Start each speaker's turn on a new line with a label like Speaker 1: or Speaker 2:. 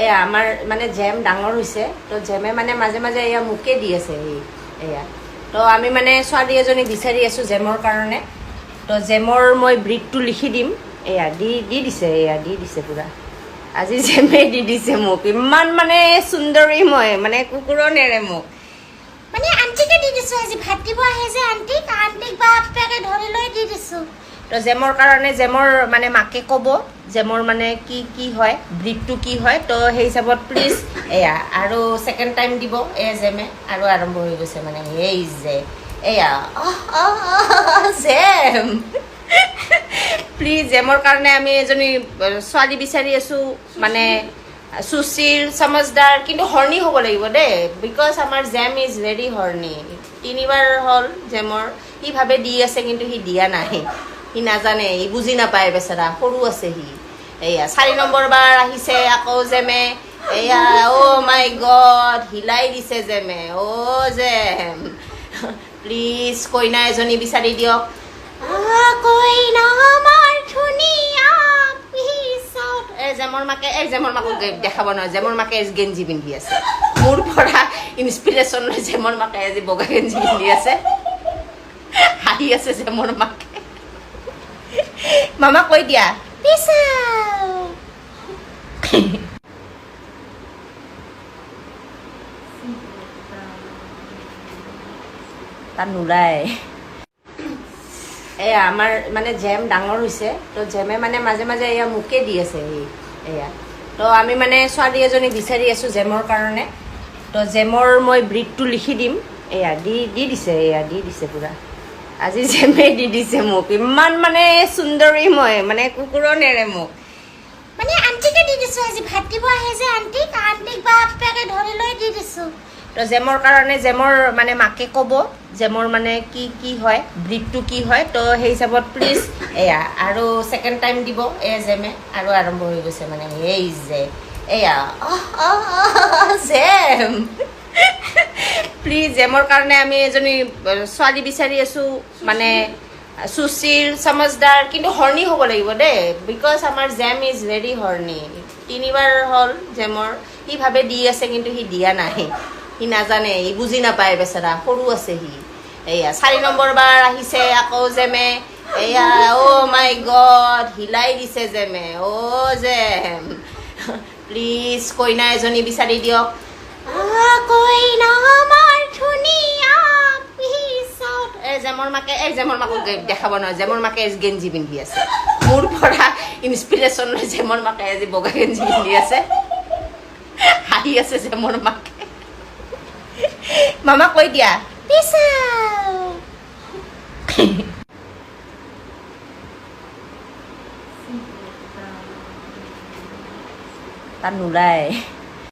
Speaker 1: এয়া আমাৰ মানে জেম ডাঙৰ হৈছে, তো জেমে মানে মাজে মাজে এয়া মোকে দি আছে এয়া। তো আমি মানে ছোৱালী এজনী বিচাৰি আছোঁ জেমৰ কাৰণে। তো জেমৰ মই ব্ৰিডটো লিখি দিম। এয়া দি দিছে, এয়া দি দিছে পূৰা। আজি জেমে দি দিছে মোক, ইমান মানে সুন্দৰী মই, মানে কুকুৰো নেৰে মোক।
Speaker 2: মানে আণ্টিকে দি দিছোঁ, আজি ভাত দিব আহে যে আণ্টিক বাপেকে ধৰি লৈ দি দিছোঁ।
Speaker 1: তো জেমৰ কাৰণে জেমৰ মানে মাকে ক'ব জেমৰ মানে কি হয়, ব্ৰিডটো কি হয়। তো সেই হিচাপত প্লিজ এয়া আৰু ছেকেণ্ড টাইম দিব এয়া জেমে, আৰু আৰম্ভ হৈ গৈছে মানে এই যে এয়া জেম। প্লিজ জেমৰ কাৰণে আমি এজনী ছোৱালী বিচাৰি আছোঁ, মানে সুশীল সমজদাৰ, কিন্তু হৰ্ণি হ'ব লাগিব দেই, বিকজ আমাৰ জেম ইজ ভেৰি হৰ্ণি। 3বাৰ হ'ল জেমৰ, সি ভাবে দি আছে কিন্তু সি দিয়া নাই, সি নাজানে, সি বুজি নাপায়, বেচেৰা সৰু আছে সি। এয়া 4 নম্বৰ বাৰ আহিছে আকৌ জেমে, এয়া মাই গড হিলাই দিছে জেমে। জেম প্লিজ কইনা এজনী বিচাৰি দিয়ক।
Speaker 2: কইনা আমাৰ ধুনীয়া পিছত
Speaker 1: জেমৰ মাকক দেখাব নহয়, জেমৰ মাকে গেঞ্জি পিন্ধি আছে, মোৰ পৰা ইনস্পিৰেশ্যন লৈ জেমৰ মাকে আজি বগা গেঞ্জি পিন্ধি আছে, হাঁহি আছে জেমৰ মাকে। মামা কৈ দিয়া তাত নোলায়। এয়া আমাৰ মানে জেম ডাঙৰ হৈছে, তো জেমে মানে মাজে মাজে এয়া মোকে দি আছে এয়া। তো আমি মানে ছোৱালী এজনী বিচাৰি আছোঁ জেমৰ কাৰণে। তো জেমৰ মই ব্ৰিডটো লিখি দিম। এয়া দি দিছে, এয়া দি দিছে পূৰা। আজি জেমে দি দিছে মোক, ইমান মানে সুন্দৰী মই, মানে কুকুৰো নেৰে মোক।
Speaker 2: মানে আণ্টিকে দি দিছোঁ, আজি ভাত দিব আহে যে আণ্টিক বাপেকে ধৰি লৈ দি দিছোঁ।
Speaker 1: তো জেমৰ কাৰণে জেমৰ মানে মাকে ক'ব জেমৰ মানে কি হয়, ব্ৰিডটো কি হয়। তো সেই হিচাপত প্লিজ এয়া আৰু ছেকেণ্ড টাইম দিব এয়া জেমে, আৰু আৰম্ভ হৈ গৈছে মানে এই যে এয়া জেম। প্লিজ জেমৰ কাৰণে আমি এজনী ছোৱালী বিচাৰি আছোঁ, মানে সুশীল সমজদাৰ, কিন্তু হৰ্ণি হ'ব লাগিব দেই, বিকজ আমাৰ জেম ইজ ভেৰি হৰ্ণি। 3বাৰ হ'ল জেমৰ, সি ভাবে দি আছে কিন্তু সি দিয়া নাই, সি নাজানে, সি বুজি নাপায়, বেচেৰা সৰু আছে সি। এয়া 4 নম্বৰ বাৰ আহিছে আকৌ জেমে, এয়া মাই গড হিলাই দিছে জেমে। জেম প্লিজ কইনা এজনী বিচাৰি দিয়ক।
Speaker 2: কইনা আমাৰ ধুনীয়া পিছত
Speaker 1: জেমৰ মাকক দেখাব নহয়, জেমৰ মাকে গেঞ্জি পিন্ধি আছে, মোৰ পৰা ইনস্পিৰেশ্যন লৈ জেমৰ মাকে আজি বগা গেঞ্জি পিন্ধি আছে, হাঁহি আছে জেমৰ মাকে। মামা কৈ দিয়া তাত নোলায়।